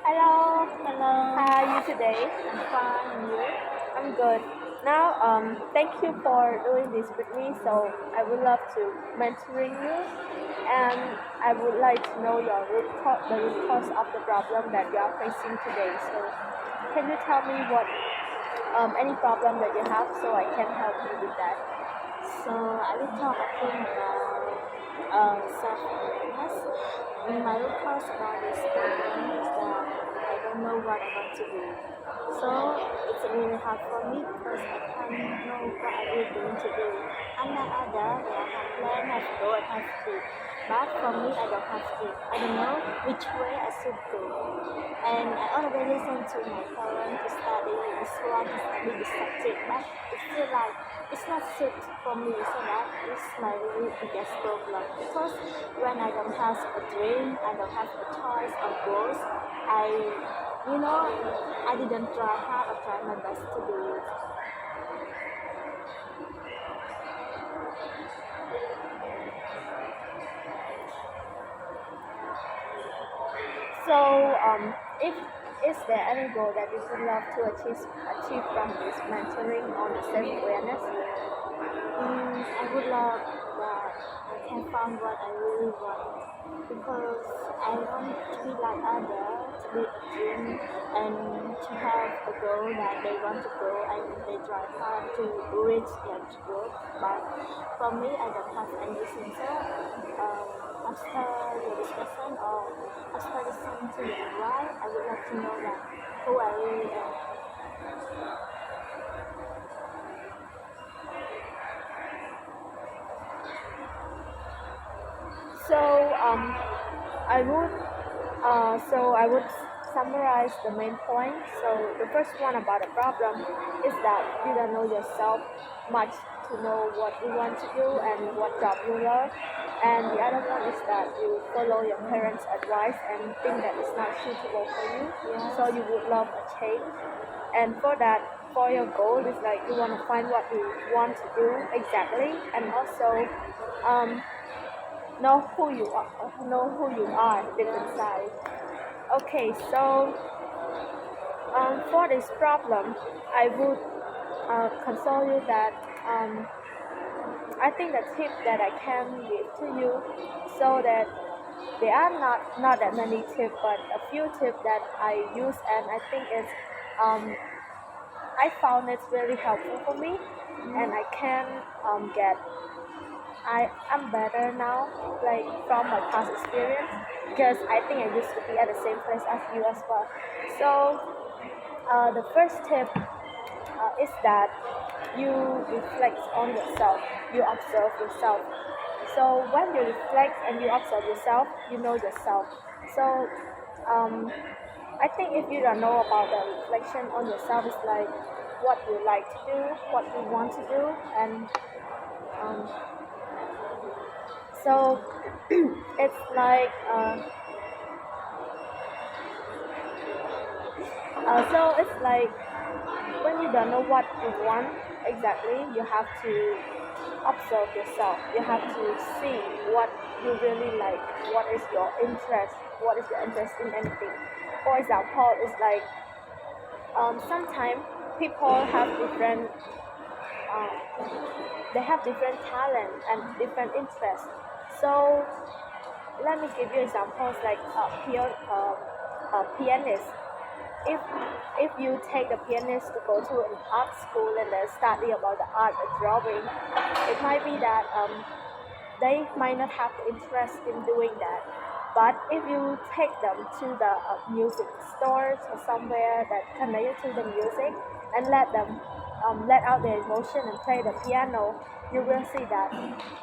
Hello, Hello, how are you today? I'm fine. And you? I'm good. Now, thank you for doing this with me. So I would love to mentoring you, and I would like to know the root cause of the problem that you are facing today. So, can you tell me what any problem that you have, so I can help you with that? So I will talk again about self-awareness. My root cause about this problem is that I don't know what I want to do. So it's really hard for me because I can't know what I really going to do. Unlike other, they have plan, have goal, and have to. But for me, I don't have to. I don't know which way I should go. And I already listened to my parents to study this one, to study this subject, but it feels like it's not suit for me, so that is my really biggest problem. Because when I don't have a dream, I don't have a choice or goals, I didn't try hard or try my best to do it. So, if is there any goal that you would love to achieve from this mentoring on self-awareness? I would love that I can find what I really want because I want to be like others, to be a dream and to have a goal that they want to go and they try hard to reach their goal. But for me, I don't have anything. So after your discussion or after listening to your advice, I would like to know that who I really am. So, I would summarize the main point. So the first one about the problem is that you don't know yourself much to know what you want to do and what job you love. And the other one is that you follow your parents' advice and think that it's not suitable for you. Yes. So you would love a change. And for that, for your goal is like you want to find what you want to do exactly, and also um, know who you are deep inside. Okay, so for this problem, I would console you that I think the tip that I can give to you, so that there are not that many tips, but a few tips that I use, and I think I found it's really helpful for me, and I can get I'm better now, like from my past experience, because I think I used to be at the same place as you as well. So the first tip is that you reflect on yourself, you observe yourself. So when you reflect and you observe yourself, you know yourself. So um, I think if you don't know about the reflection on yourself, it's like what you like to do, what you want to do, and um, so it's like so it's like when you don't know what you want exactly, you have to observe yourself. You have to see what you really like, what is your interest, what is your interest in anything. For example, it's like sometimes people have uh, different talent and different interests. So let me give you examples like a pianist. If if you take the pianist to go to an art school and then study about the art of drawing, it might be that they might not have the interest in doing that. But if you take them to the music stores or somewhere that connected to the music and let them let out their emotion and play the piano, you will see that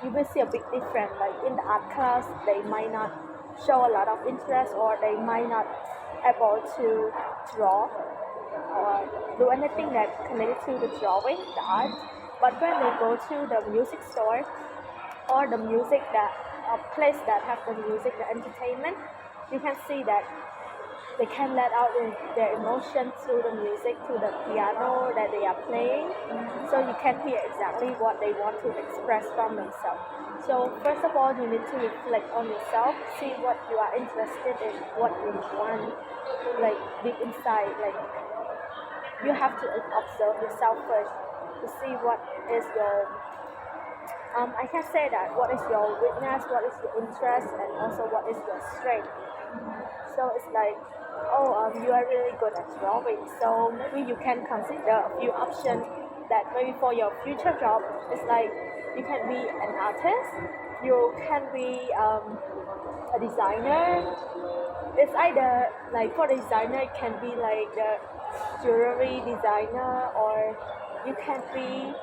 you will see a big difference. Like in the art class, they might not show a lot of interest, or they might not able to draw or do anything that connected to the drawing, the art. But when they go to the music store or the music that a place that have the music, the entertainment, you can see that they can let out their emotion through the music, through the piano that they are playing. So you can hear exactly what they want to express from themselves. So first of all, you need to reflect on yourself, see what you are interested in, what you want. like deep inside, like you have to observe yourself first to see what is your I can say that what is your weakness, what is your interest, and also what is your strength. So it's like, oh, you are really good at drawing. So maybe you can consider a few options that maybe for your future job, it's like you can be an artist, you can be a designer. It's either like for the designer, it can be like the jewelry designer, or you can be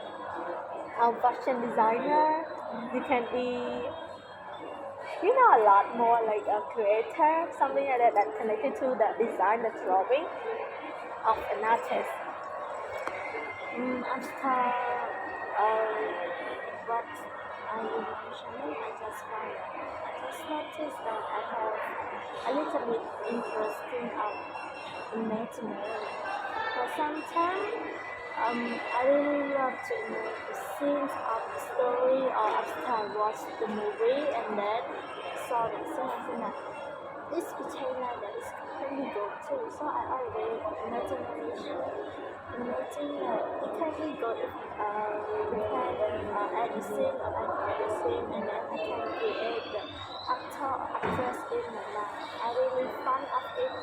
a fashion designer. You can be a lot more like a creator, something like that that connected to the design, the drawing of an artist. After what I was mentioning, I just noticed that I have a little bit interesting of imaginary. For some time, I really love to imagine the scenes of the story, or after I watched the movie and then saw the scene, I think that this became like that is completely good too. So I always imagine that it can be good if we can add the scene or add the scene, and then I can create the actor or actress in my mind. I really fun of it,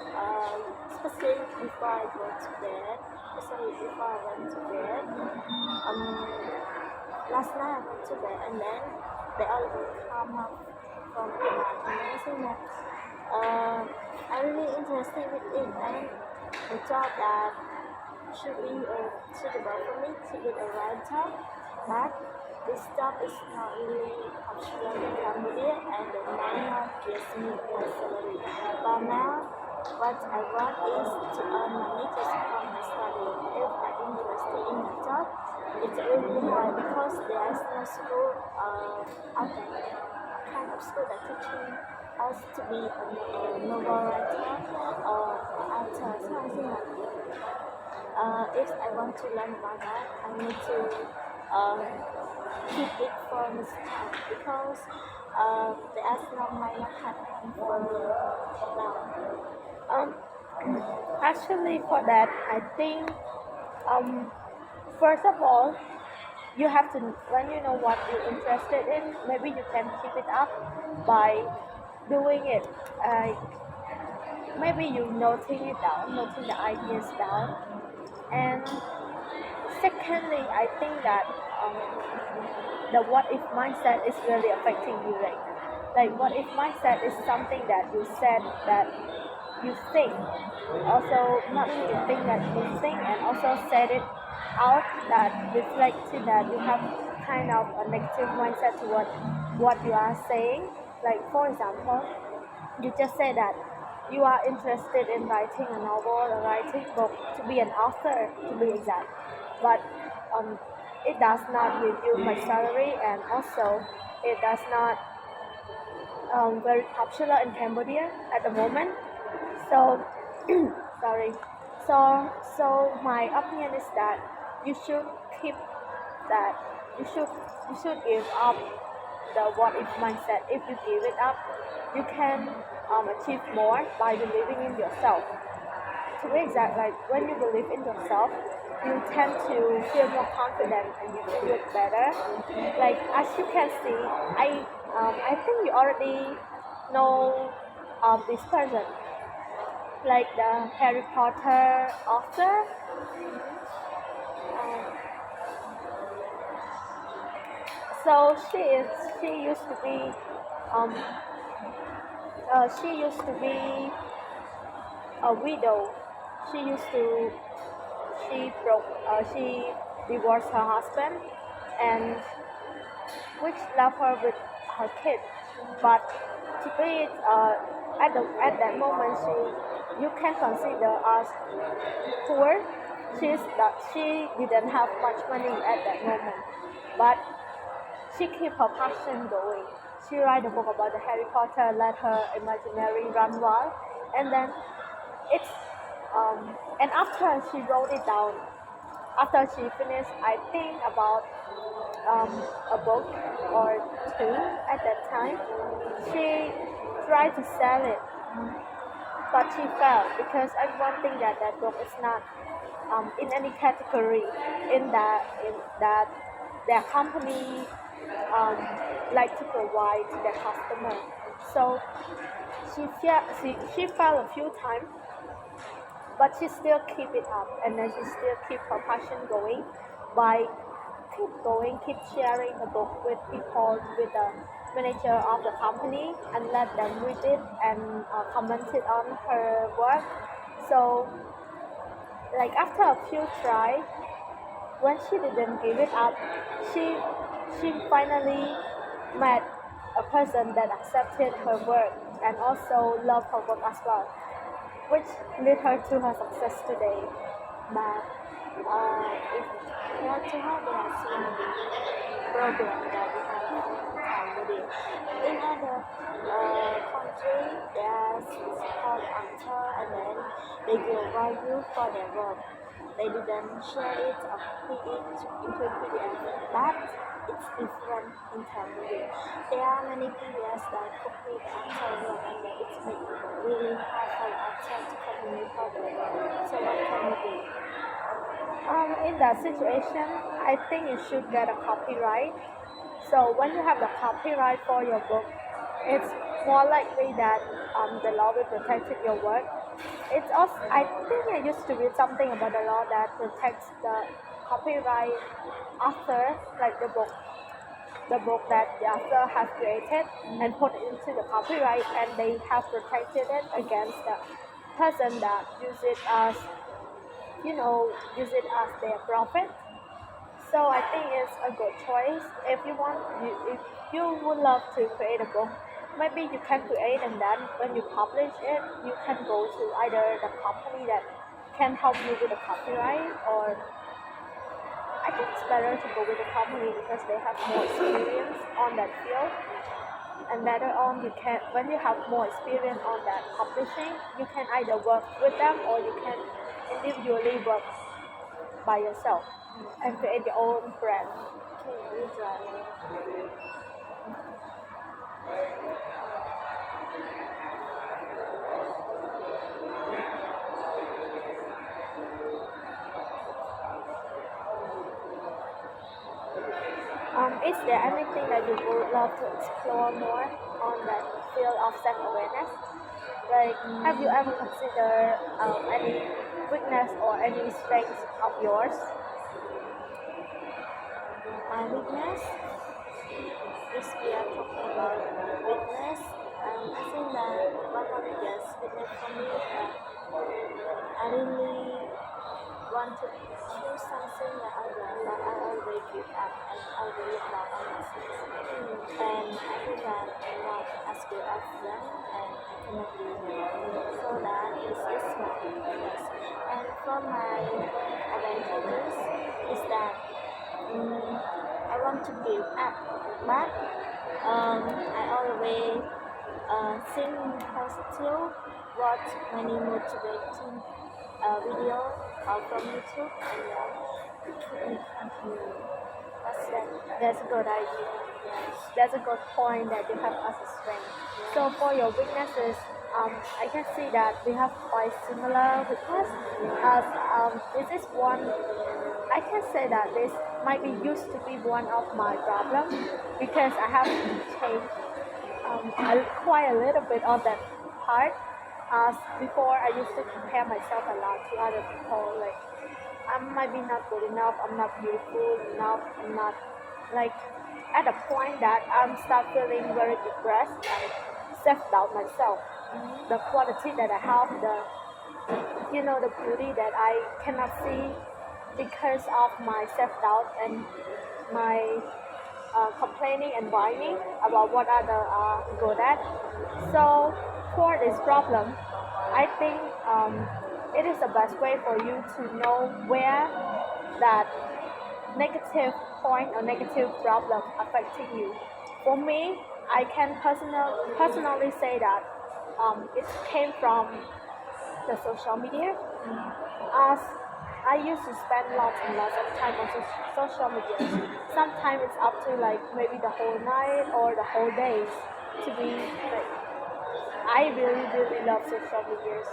especially before I go to bed, especially before I went to bed. Last night I went to bed and then they all will come up from my amazing that I really interested with it, and the job that should be suitable for me to be a writer, but this job is not really popular in Cambodia and the money not gives me my salary. But now what I want is to earn money to support my study. If I'm interested in the job, it's really hard because there is no school out there, kind of school that teaching us to be a novel writer or author. So I think that if I want to learn about that, I need to keep it for the start because the astronaut might not happen for now. Um, Actually, for that, I think um, first of all, you have to when you know what you're interested in, maybe you can keep it up by doing it. Maybe you noting it down, noting the ideas down, and secondly, I think that um, the what if mindset is really affecting you. Like what if mindset is something that you said that you think. Also, not only you think that you think, and also said it out that reflected that you have kind of a negative mindset toward what you are saying. Like for example, you just say that you are interested in writing a novel or writing book to be an author, to be exact, but um, it does not give you much salary, and also it does not very popular in Cambodia at the moment. So sorry. So my opinion is that you should keep that. You should give up the what if mindset. If you give it up, you can achieve more by believing in yourself. To be exact, like when you believe in yourself, you tend to feel more confident and you can do it better. Like as you can see, I think you already know this person, like the Harry Potter author. Um, so um, she used to be a widow. She used to she divorced her husband, and which left her with her kid. But to be at that moment, you can consider as poor. She didn't have much money at that moment, but she kept her passion going. She write a book about the Harry Potter, let her imaginary run wild, and then it's and after she wrote it down, after she finished, I think about a book or two at that time, she tried to sell it. but she failed because everyone think that that book is not in any category in that their company um, like to provide to their customer. So she failed a few times, but she still keep it up, and then she still keep her passion going by keep going, keep sharing the book with people, with the manager of the company, and let them read it and comment it on her work. So like after a few tries, when she didn't give it up, she she finally met a person that accepted her work and also loved her work as well, which led her to her success today. But If we have to have, there are so many problems that we have to with it. In other country, there's called actor, and then they give value for their work. They didn't share it or copy it into PDF, but it's different in Cambodia. There are many PDFs that copy the actor work, and then it's make it really hard for the actor to continue for their work. So what can we do? in that situation, I think you should get a copyright. So when you have the copyright for your book, it's more likely that the law will protect your work. It's also, I think I used to read something about the law that protects the copyright author, like the book that the author has created and put into the copyright, and they have protected it against the person that use it as their profit. So I think it's a good choice. If you would love to create a book, maybe you can create, and then when you publish it, you can go to either the company that can help you with the copyright, or I think it's better to go with the company because they have more experience on that field. And later on, when you have more experience on that publishing, you can either work with them or you can individually work by yourself and create your own brand. Okay, we try. Is there anything that you would love to explore more on that field of self-awareness? Like, have you ever considered any weakness or any strengths of yours? My weakness, if we are talking about weakness, I think that one of the biggest weakness for me is that I really want to choose something that I want, but I always give up and I really down on myself. And I think that I'm not as good as them, and I cannot do more. So that is my weakness. And for my advantages is that I want to build up, but I always think positive, watch many motivating video from YouTube, and then keep me continue. That's a good idea. Yes. That's a good point that you have as a strength. So for your weaknesses, I can see that we have quite similar weakness. As this is one, I can say that this might be used to be one of my problems because I have changed quite a little bit on that part. As before, I used to compare myself a lot to other people. Like I might be not good enough. I'm not beautiful enough. I'm not like at a point that I'm start feeling very depressed and self-doubt myself. The quality that I have, the beauty that I cannot see because of my self-doubt and my complaining and whining about what others are good at. So for this problem, I think it is the best way for you to know where that negative point or negative problem affecting you. For me, I can personally say that it came from the social media. As I used to spend lots and lots of time on social media. Sometimes it's up to like maybe the whole night or the whole days to be like I really love social medias.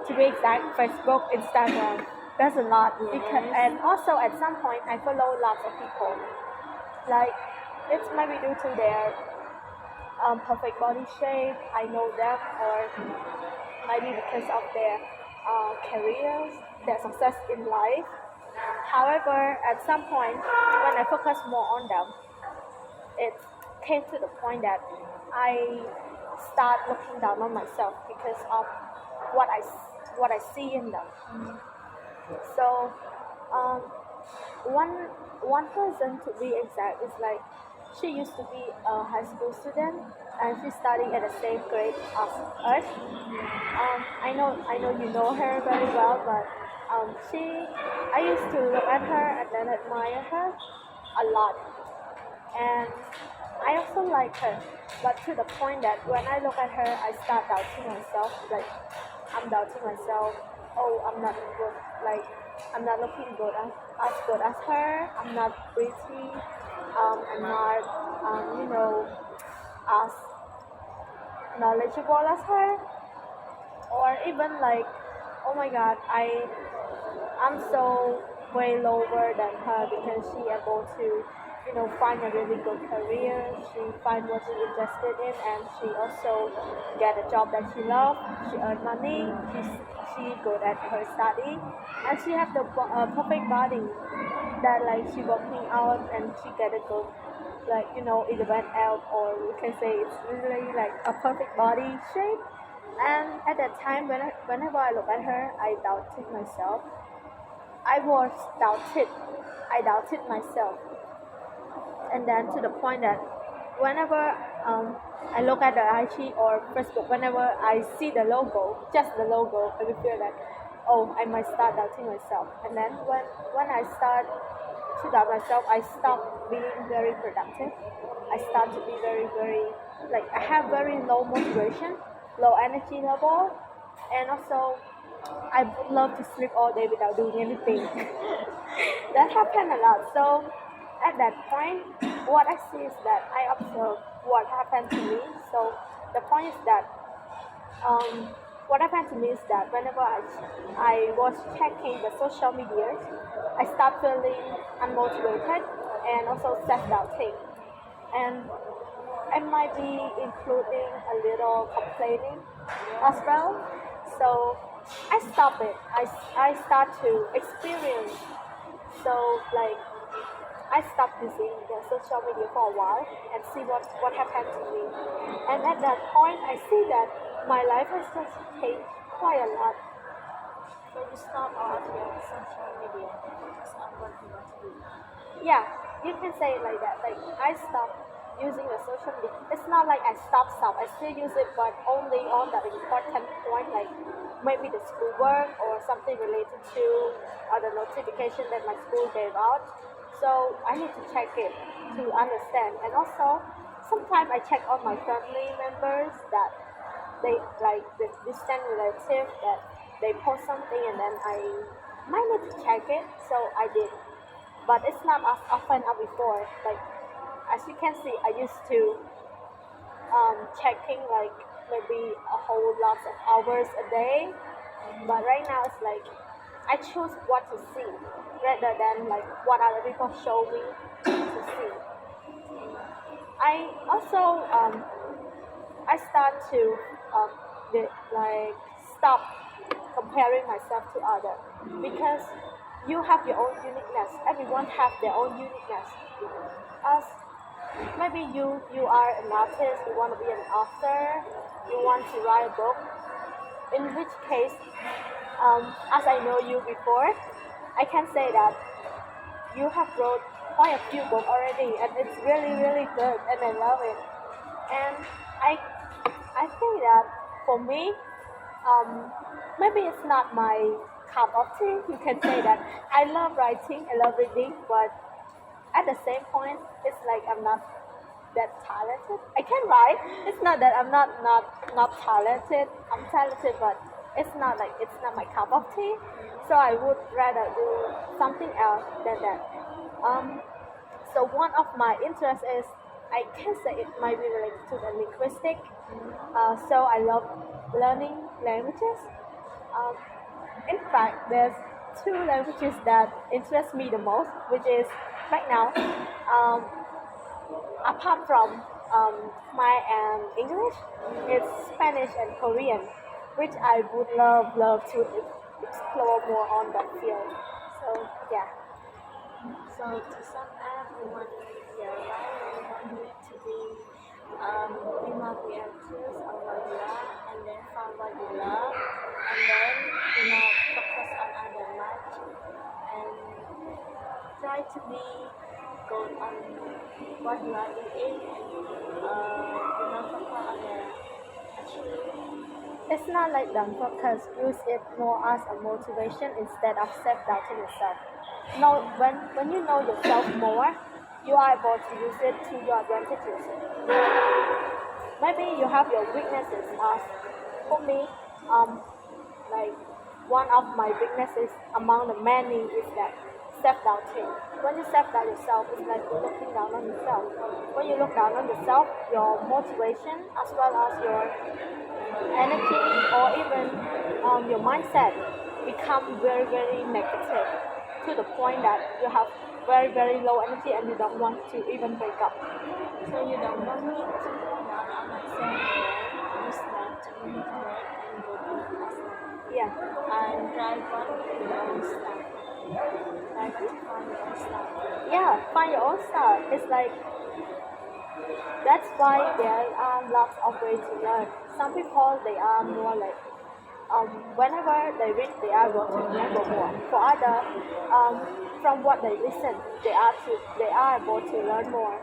To be exact, Facebook, Instagram. There's a lot. Because, Yes. and also at some point, I follow lots of people. Like it's maybe due to their perfect body shape. I know them, or maybe because of their careers, their success in life. However, at some point, when I focus more on them, it came to the point that I start looking down on myself because of what I see in them. So, um, one one person to be exact is like she used to be a high school student and she's studying at the same grade as us. I know you know her very well, but I used to look at her and then admire her a lot, and I also like her, but to the point that when I look at her, I start doubting myself. Like I'm doubting myself. Oh, I'm not good. Like I'm not looking good as good as her. I'm not pretty. I'm not, as knowledgeable as her, or even like, oh my God, I'm so way lower than her because she able to, find a really good career. She find what she's interested in, and she also get a job that she loves. She earn money. She good at her study, and she have the perfect body that like she working out and she get a good like 11 out, or we can say it's really like a perfect body shape. And at that time, whenever I look at her, I doubted myself. I was doubted. I doubted myself, and then to the point that whenever I look at the IG or Facebook, whenever I see the logo, just the logo, I will feel that, oh, I might start doubting myself. And then when I start to doubt myself, I stop being very productive. I start to be very like I have very low motivation, low energy level, and also I would love to sleep all day without doing anything. That happened a lot. So at that point, what I see is that I observe what happened to me. So the point is that um, what happened to me is that whenever I was checking the social media, I start feeling unmotivated and also self-doubting. And I might be including a little complaining as well. So I stop it. I start to experience. So like I stopped using the social media for a while and see what happened to me. And at that point, I see that my life has just changed quite a lot. So you stop all of your social media and focus on what you want to do. Yeah, you can say it like that. Like I stopped using the social media. It's not like I stop. I still use it, but only on the important point, like maybe the schoolwork or something related to the notification that my school gave out. So I need to check it to understand. And also, sometimes I check on my family members that they like the distant relative that they post something, and then I might need to check it. So I did, but it's not as often as before. Like as you can see, I used to checking like maybe a whole lot of hours a day, but right now it's like I choose what to see rather than like what other people show me to see. I also I start to um, like stop comparing myself to other, because you have your own uniqueness. Everyone have their own uniqueness. As maybe you are an artist, you want to be an author, you want to write a book. In which case, as I know you before, I can say that you have wrote quite a few books already, and it's really good, and I love it. And I I think that for me, um, maybe it's not my cup of tea. You can say that I love writing, I love reading, but at the same point, it's like I'm not that talented. I can write. It's not that I'm not talented. I'm talented, but it's not my cup of tea. So I would rather do something else than that. Um, so one of my interests is I can say it might be related to the linguistic. So I love learning languages. Um, in fact, there's two languages that interest me the most, which is right now, um, apart from my English, it's Spanish and Korean, which I would love to explore more on that field. So yeah. So to sum up, we want your life, we want you to be be more creative on what you are, and then find what you love, and then do not focus on other much, and try to be good on what you are doing, and do not focus on the achievement. It's not like don't focus, use it more as a motivation instead of self-doubting yourself. Know when you know yourself more, you are able to use it to your advantages. Maybe you have your weaknesses. For me, um, like one of my weaknesses among the many is that self-doubting. When you self-doubt yourself, it's like you're looking down on yourself. When you look down on yourself, your motivation as well as your energy or even your mindset become very negative to the point that you have very low energy and you don't want to even wake up. So you don't want me to go down on myself, you start to motivate and go to the lesson. Yeah. And try what your own stuff. Try to find your own stuff. Yeah, find your own style. It's like that's why there are lots of ways to learn. Some people they are more like whenever they read they are able to remember more. For other, from what they listen, they are able to learn more.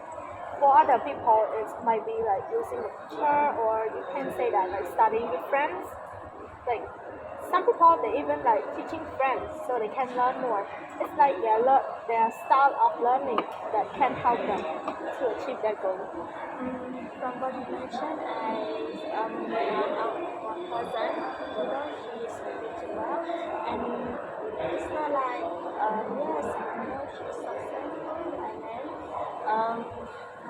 For other people, it might be like using a teacher, or you can say that like studying with friends. Like some people they even like teaching friends so they can learn more. It's like their style of learning that can help them to achieve their goal. From what you mentioned, I one of one person, she is spiritual, and it's not like yes, I know she's successful, and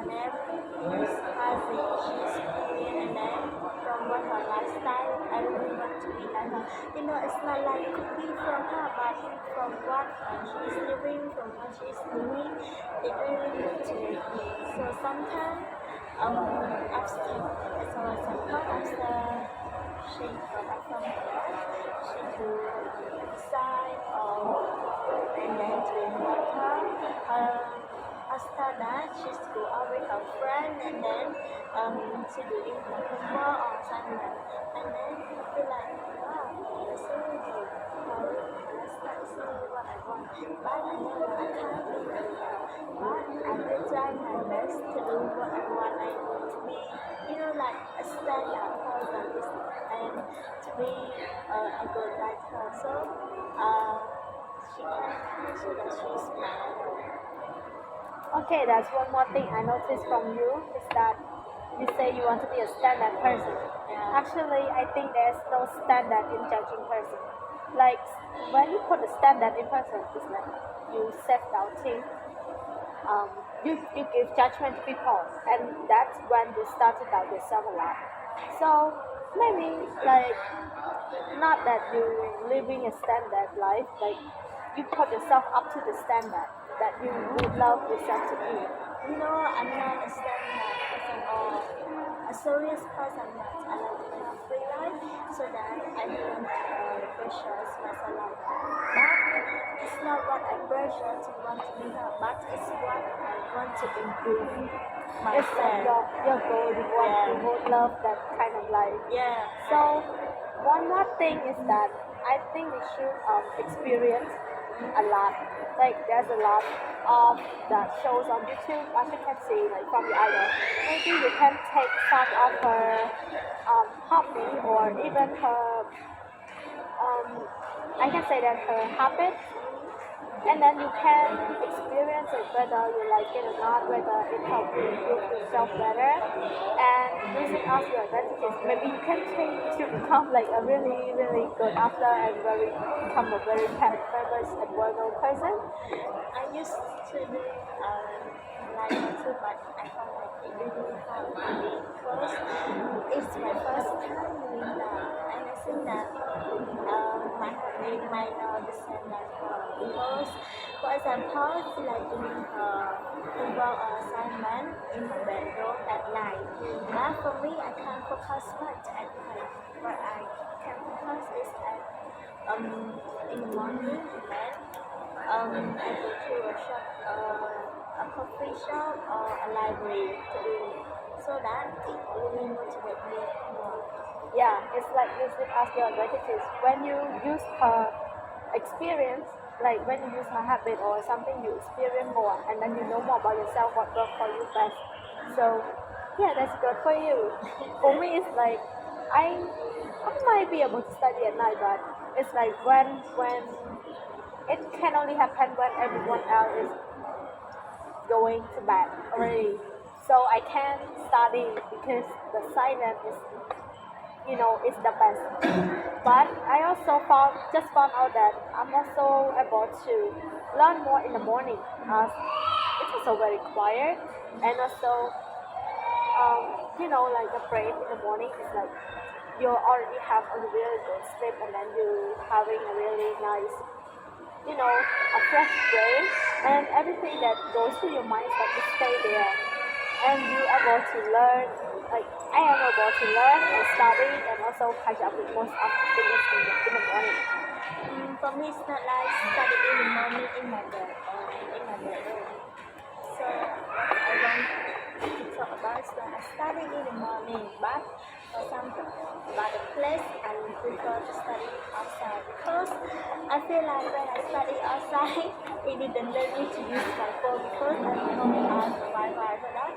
then she's happy, she's Korean, and then from what her lifestyle, I really want to be like her. It's not like copy from her, but from what she's living, from what she's doing, it really motivates me. So sometimes, after, so as a part after she got back from class, she do exercise and then drink water. After that, she's go out with her friend, and then she doing homework or assignment, and then I feel like wow, that's really good. That's really what I want. But I know I can't do it now. But I will try my best to do what I want. I want to be, like a standard person, and to be a good writer. So she can make sure that she's mine. Okay, that's one more thing I noticed from you is that you say you want to be a standard person. Yeah. Actually, I think there's no standard in judging person. Like when you put a standard in person, it's like you self-doubting. You give judgment to people, and that's when you start to doubt yourself a lot. So maybe like not that you living a standard life, like you put yourself up to the standard that you would love yourself to be. I'm not a standard person or a serious person, but I like to have free life so that I don't pressure myself. But it's not what I pressure to want to become, but it's what I want to improve It's like myself. your goal, you would love that kind of life. Yeah. So one more thing is that I think we should experience a lot. Like there's a lot of that shows on YouTube as you can see like from your idol. Maybe you can take some of her hobby or even her I can say that her habit and then you can experience it whether you like it or not, whether it helps you improve yourself better, and using as your advantages. Maybe you can change to become like a really really good actor and become a very famous and well-known person. I used to do like tattoo, but I found like it really hard for me because it's my first time doing that, and I think that my hobby might not the same like her because, for example, she like doing her homework or assignment in her bedroom at night. But for me, I can't focus much at night. What I can focus is at in the morning, and I go to a shop, a coffee shop or a library to do so that it really motivates me more. Yeah, it's like using as your advantages. When you use her experience, like when you use her habit or something, you experience more, and then you know more about yourself, what works for you best. So, yeah, that's good for you. For me, it's like I might be able to study at night, but it's like when it can only happen when everyone else is going to bed already. So I can study because the silence is, is the best. But I also found out that I'm also able to learn more in the morning as it's also very quiet, and also like the brain in the morning is like you already have a really good sleep, and then you having a really nice, a fresh brain, and everything that goes to your mind is like to stay there, and you able to learn. Like I am able to learn and study, and also catch up with most of the things in the morning. For me, it's not like studying in the morning in my bed or in my bedroom. So what I want to talk about is that I study in the morning, but for example, but the place I would prefer to study outside because I feel like when I study outside, it didn't let me to use my phone because at home I have Wi-Fi for that.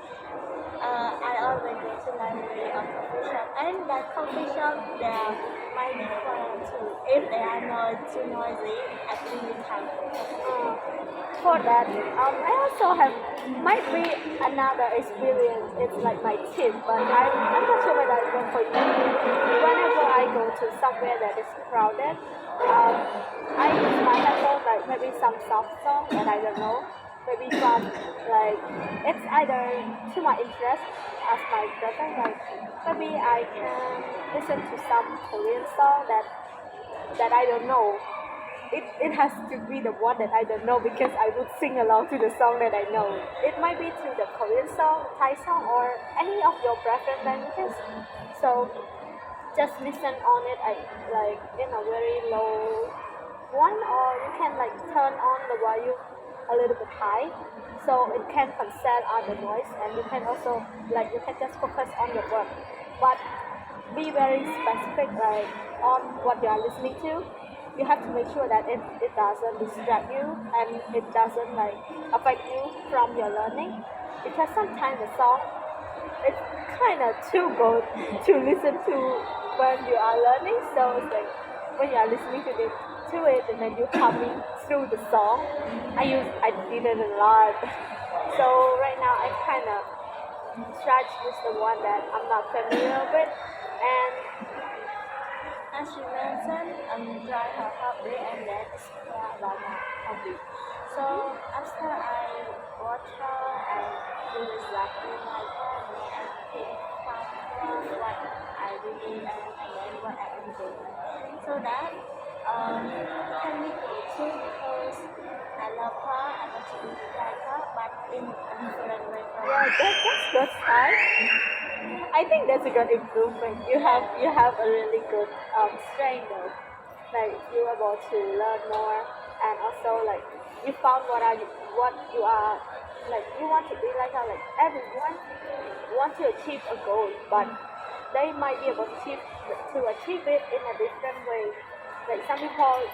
I always go to library or coffee shop, and that coffee shop there might be quiet too. If they are not too noisy, I think we can. For that, I also have might be another experience. It's like my tip, but I'm not sure whether it's good for you. Whenever I go to somewhere that is crowded, I use my headphone, like maybe some soft song that I don't know, maybe from like it's either to my interest as my preference, like maybe I can listen to some Korean song that I don't know. It has to be the one that I don't know because I would sing along to the song that I know. It might be to the Korean song, Thai song, or any of your preferred languages. So just listen on it like in a very low one, or you can like turn on the volume a little bit high so it can cancel out the noise, and you can also like you can just focus on your work, but be very specific like on what you are listening to. You have to make sure that it doesn't distract you, and it doesn't like affect you from your learning, because sometimes the song it's kind of too good to listen to when you are learning. So it's like when you are listening to it and then you humming through the song. I did it a lot. So right now I kind of try to use the one that I'm not familiar with, and As you mentioned, enjoy her hobby and then explore about my hobby. So after I watch her and do exactly like her, and think from what I really am and then what I am doing. So that can be good too because I love her, I want to be like her, but in a different way from yeah, her. that's good start. I think that's a good improvement. You have a really good strength though. Like you're able to learn more, and also like you found what you are like you want to be like how like everyone want to achieve a goal, but they might be able to achieve it in a different way. Like some people,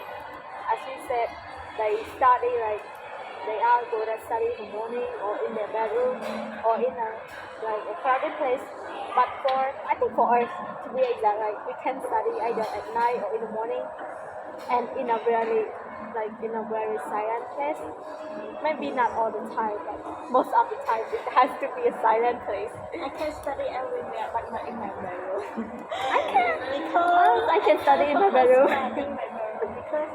as you said, they study like they are good at studying in the morning or in their bedroom or in a crowded place. But I think for us to be exact, like we can study either at night or in the morning, and in a really like in a very silent place. Maybe not all the time, but most of the time it has to be a silent place. I can study everywhere, but not in my bedroom. I can, Because I can study in my bedroom. study in my bedroom because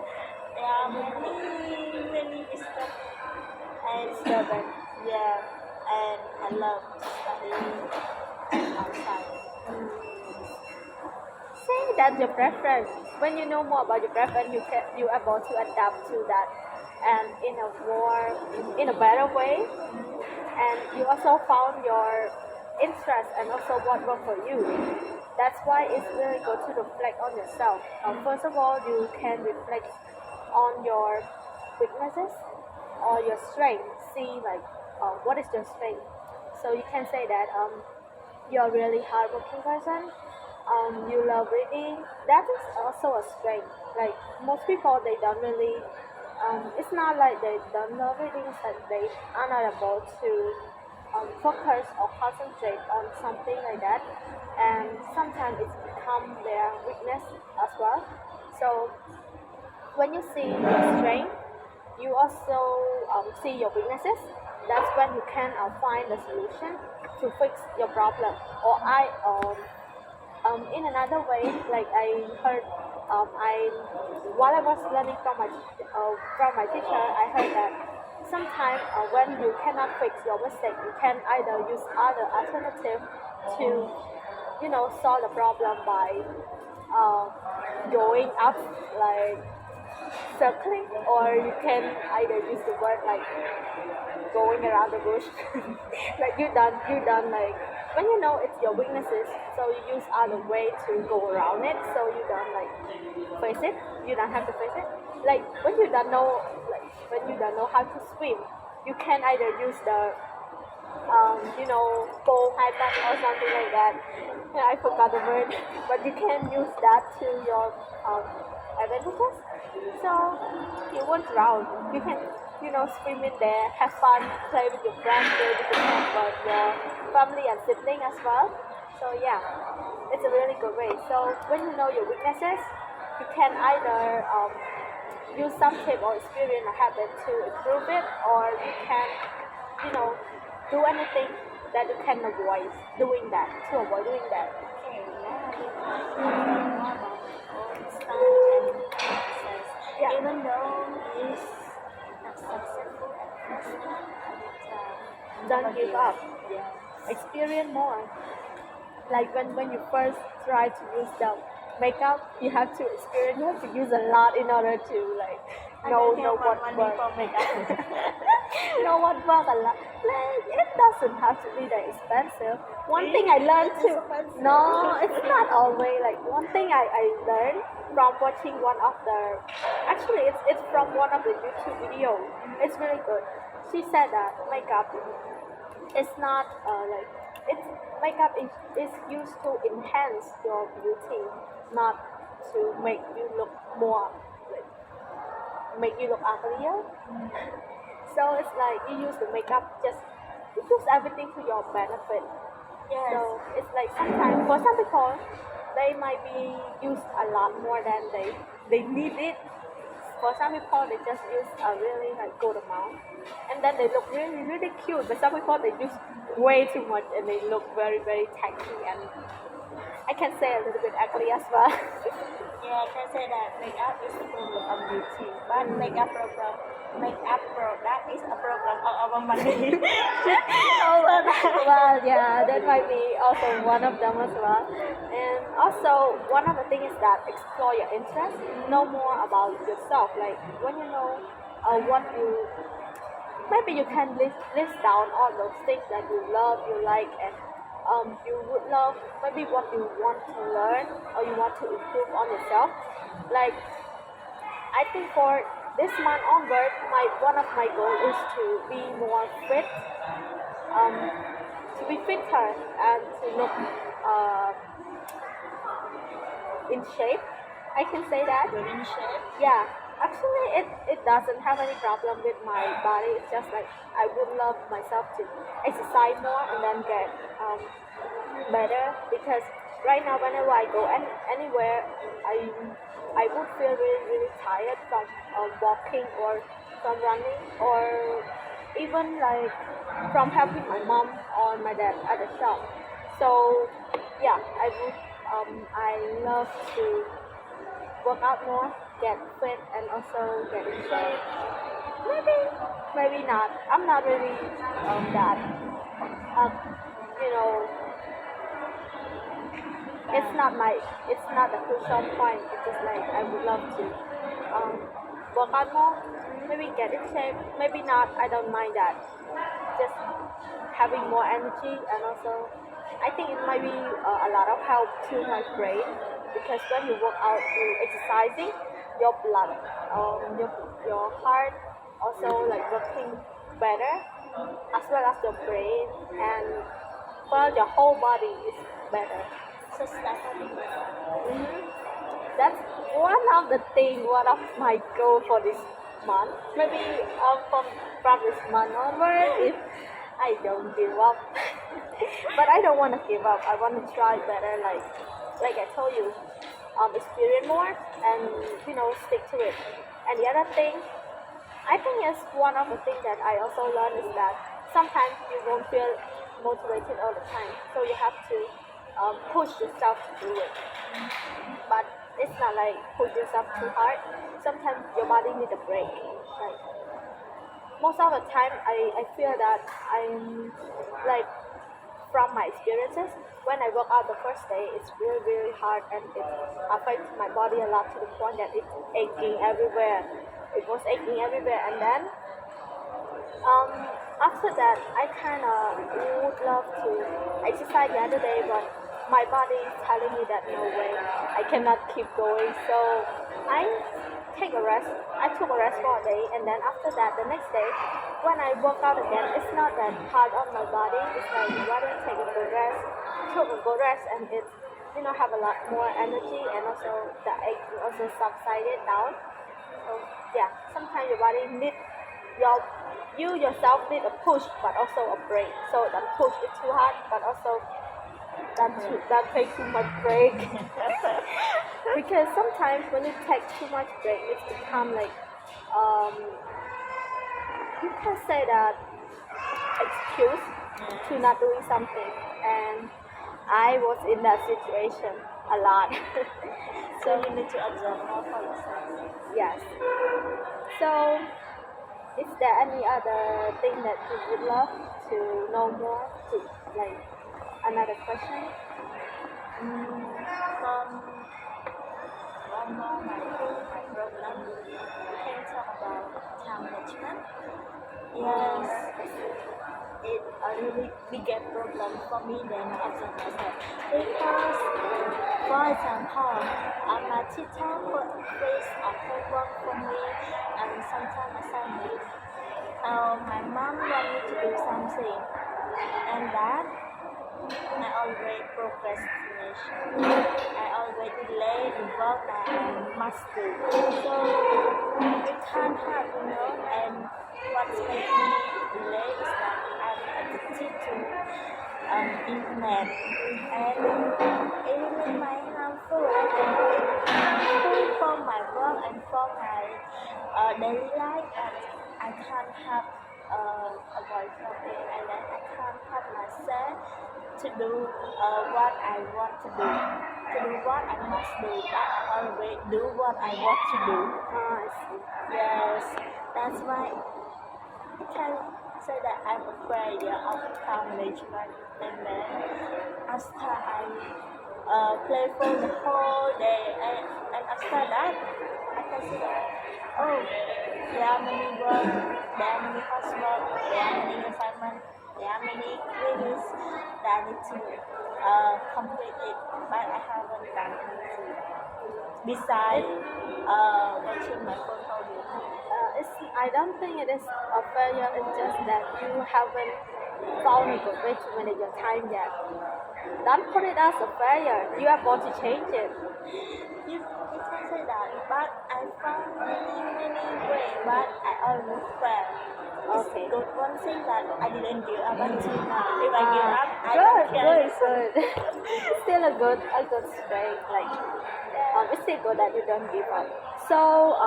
there are many disturb and Disturbing. yeah, and I love to study outside. Say that's your preference. When you know more about your preference, you able to adapt to that, and in a better way. And you also found your interest and also what worked for you. That's why it's really good to reflect on yourself. First of all, you can reflect on your weaknesses or your strength. See like what is your strength. So you can say that you're a really hardworking person. You love reading. That is also a strength. Like most people, they don't really. It's not like they don't love reading, it's that they are not able to focus or concentrate on something like that, and sometimes it's become their weakness as well. So when you see your strength, you also see your weaknesses. That's when you can find the solution to fix your problem. Or in another way, like I heard, I while I was learning from my teacher, I heard that sometimes when you cannot fix your mistake, you can either use other alternative to solve the problem by uh, going up like circling, or you can either use the word like going around the bush. Like you done like when you know it's your weaknesses, so you use other way to go around it, so you don't like face it, you don't have to face it. Like when you don't know how to swim, you can either use the go high back or something like that. Yeah, I forgot the word, but you can use that to your advantages. So you won't drown. You can, swim in there, have fun, play with your friends, play with your family and sibling as well. So yeah, it's a really good way. So when you know your weaknesses, you can either use some tip or experience or habit to improve it, or you can, you know, do anything that you can avoid doing that to avoid doing that. Okay, now we talk more about own style and process. Yeah. Even though it's not successful at first time, but Don't give up. yes. Experience more. Like when you first try to use the makeup, you have to experience. You have to use a lot in order to like know what money works. for makeup. Know what works a lot. Like it doesn't have to be that expensive. One thing I learned It's too. expensive. No, it's not always like one thing I learned from watching one of the. Actually, it's from one of the YouTube videos. It's really good. She said that makeup it's not like it's makeup is used to enhance your beauty, not to make you look more like make you look uglier. So it's like you use the makeup just you use everything to your benefit. Yes. So it's like sometimes for some people they might be used a lot more than they need it. For some people they just use a really like good amount, and then they look really cute. But some people they use way too much and they look very tacky, and I can say a little bit ugly as well. Yeah, I can say that makeup is a problem of beauty, but makeup product is a problem of our money. Well, yeah, that might be also one of them as well. And also, one of the things is that explore your interests, know more about yourself. Like when you know what you, maybe you can list down all those things that you love, you like, and you would love. Maybe what you want to learn or you want to improve on yourself. Like I think for this month onward, my one of my goals is to be more fit, um, to be fitter and to look uh, in shape. I can say that. Good in shape. Yeah, actually, it doesn't have any problem with my body. It's just like I would love myself to exercise more and then get better because right now whenever I go anywhere, I I would feel really really tired from walking or from running or even like from helping my mom or my dad at the shop. So yeah, I love to work out more, get fit, and also get in shape. Maybe, maybe not. I'm not really that. Um, you know, it's not my, it's not the crucial point. It's just like I would love to um, work out more, maybe get in shape. Maybe not. I don't mind that. Just having more energy and also I think it might be a lot of help to my brain because when you work out, you exercising, your blood, your heart also like working better as well as your brain and well your whole body is better. So Stephanie, Mhm. That's one of the thing, one of my goal for this month. Maybe from this month onward, if I don't give up. But I don't want to give up. I want to try better. Like I told you, experience more and stick to it. And the other thing, I think is one of the things that I also learned is that sometimes you won't feel motivated all the time. So you have to push yourself to do it. But it's not like push yourself too hard. Sometimes your body need a break. Like most of the time, I feel that I'm like from my experiences when I work out the first day, it's really really hard and it affects my body a lot to the point that it's aching everywhere. It was aching everywhere, and then um, after that, I kind of would love to exercise the other day, but my body is telling me that no way, I cannot keep going. So I take a rest. I took a rest for a day, and then after that, the next day, when I work out again, it's not that hard on my body. It's like rather take a good rest, took a good rest, and it's have a lot more energy, and also the ache also subsided down. So yeah, sometimes your body need your you yourself need a push but also a break. So that push is too hard but also that takes too much break. Because sometimes when you take too much break it's become like um you can say that excuse to not doing something and I was in that situation a lot. so you need to observe more for yourself. Yes. So is there any other thing that you would love to know more? To like another question? From one more my problem, we can talk about time management. Yes, it a really bigger problem for me than observe myself because, for example, my teacher put place of homework for me and sometimes assignment. My mom want me to do something, and that I always procrastination. I always delay the work that I must do. So it can't happen. And what's making me delay is that I'm addicted to internet, and it really might harmful. It's harmful for my work and for my daily life, and I can't have a voice of it, and then I can't have myself to do what I want to do what I must do, but I always do what I want to do. I see. Yes, that's why I can say that I'm afraid of time management, and then after I play for the whole day, and after that, I can see that, oh, there are many work, there are many housework, there are many assignments, there are many quizzes that I need to complete it, but I haven't done anything besides watching my phone all day. I don't think it is a failure. It's just that you haven't found a good way to manage your time yet. Don't put it as a failure. You have got to change it. You can say that, but I found many ways, but I always fail. Okay. Good one thing that I didn't give up until now. If I give up, I Good, don't care. good. Still a good strength. Like it's still good that you don't give up. So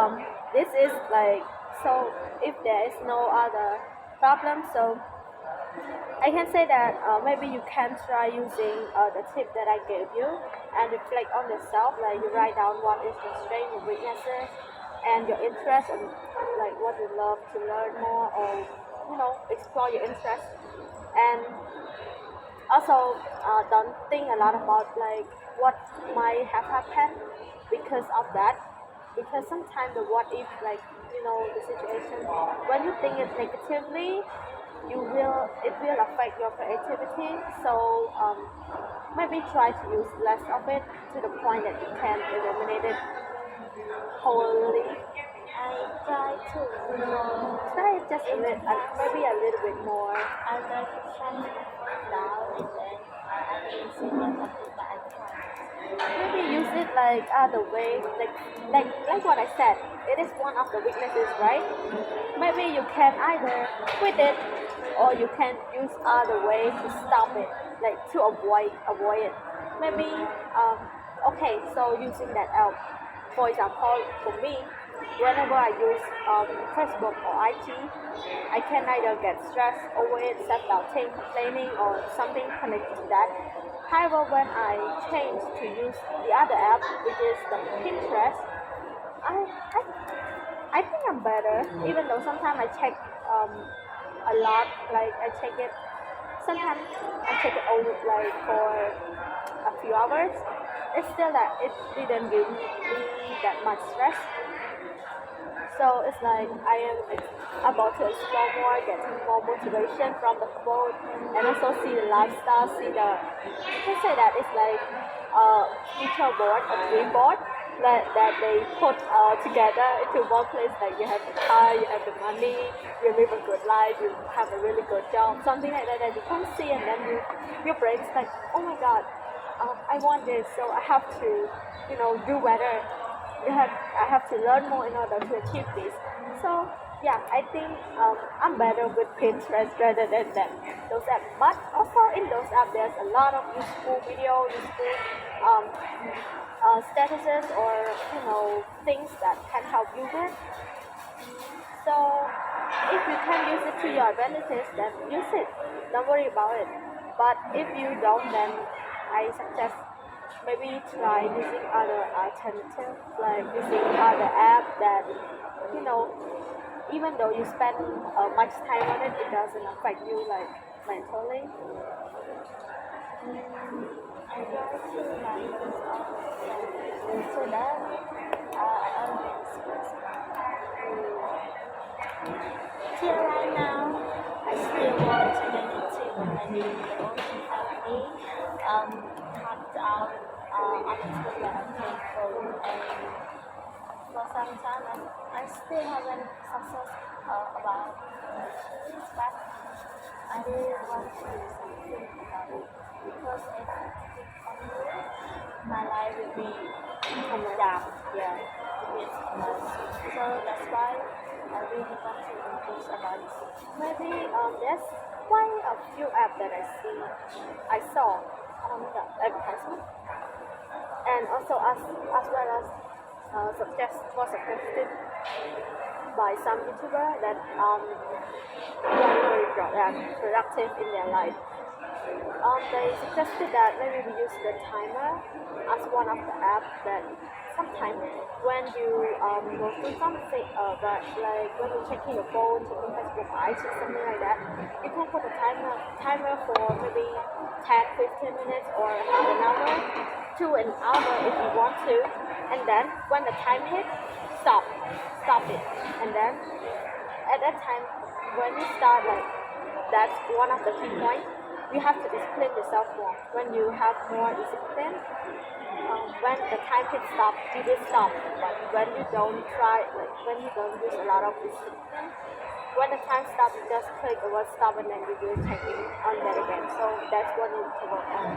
this is like, so if there is no other problem, so I can say that maybe you can try using the tip that I gave you and reflect on yourself. Like you write down what is your strength, your weaknesses, and your interest, and like what you love to learn more, or explore your interest. And also don't think a lot about like what might have happened because of that, because sometimes the what if, like the situation, when you think it negatively, it will affect your creativity. So maybe try to use less of it to the point that you can eliminate it wholly. I try to Try it just maybe a little bit more. I try to shut it down and then I can see what something that I can. Maybe use it like other way, like what I said. It is one of the weaknesses, right? Maybe you can either quit it, or you can use other way to stop it, like to avoid it. Maybe okay. So using that app, for example, for me, whenever I use Facebook or IG, I can either get stressed over it, self-doubting, complaining, or something connected to that. However, when I change to use the other app, which is the Pinterest, I, I, I think I'm better, even though sometimes I check a lot, like I check it, sometimes I check it over like for a few hours. It's still that it didn't give me that much stress. So it's like I am about to explore more, getting more motivation from the quote, and also see the lifestyle, see the, you can say that it's like a future board, a dream board that they put together into one place. Like you have the car, you have the money, you live a good life, you have a really good job, something like that that you can see, and then your brain's like, oh my god, I want this, so I have to, do better. I have to learn more in order to achieve this. So yeah, I think I'm better with Pinterest rather than those apps. But also in those apps, there's a lot of useful video, useful um, statuses, or things that can help you with. So if you can use it to your advantage, then use it. Don't worry about it. But if you don't, then I suggest maybe try using other alternatives, like using other app that even though you spend much time on it, it doesn't affect you like mentally. I try to like this off so that I always till right now I still want to meditate when I do the ocean cafe, cut out unexpected painful, and for some time I still haven't success about this, but I really want to do something about it because if I keep on doing, my life will be down. Yeah, it is so that's why I really want to improve about it. Maybe there's quite a few apps that I saw on the advertisement, and also as well as suggested by some YouTuber that they are very productive in their life. They suggested that maybe we use the timer as one of the apps that sometimes when you go through something, but like when you're checking your phone, checking Facebook, IG, something like that, you can put a timer for maybe 10, 15 minutes or half an hour to an hour if you want to, and then when the time hits, stop it, and then at that time when you start, like that's one of the key points. You have to discipline yourself more. When you have more discipline, when the time hits stop, you will stop. But when you don't when you don't use a lot of discipline, when the time stops, you just click the word stop, and then you will check it on that again. So that's what you need to work on.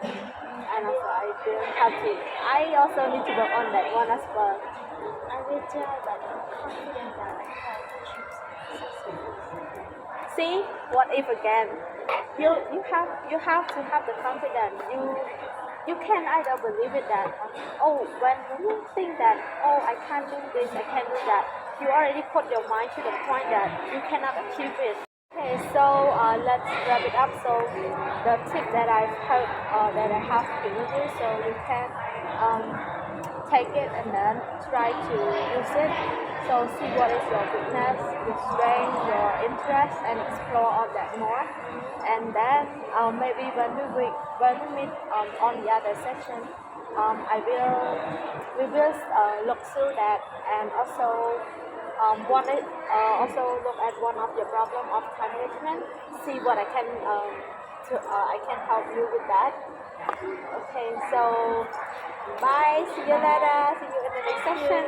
And also I also need to work on that one as well. I will try, but I'm confident that I can achieve success. See, what if again? You have to have the confidence. you can either believe it that when you think that I can't do this, I can't do that, you already put your mind to the point that you cannot achieve it. Okay, so let's wrap it up. So the tip that I've heard that I have given you, so you can um, take it and then try to use it. So see what is your weakness, your strength, your interest, and explore all that more. And then maybe when we meet on the other session, we will look through that and also also look at one of your problem of time management. See what I can help you with that. Okay, so bye. See you later. See you in the next session.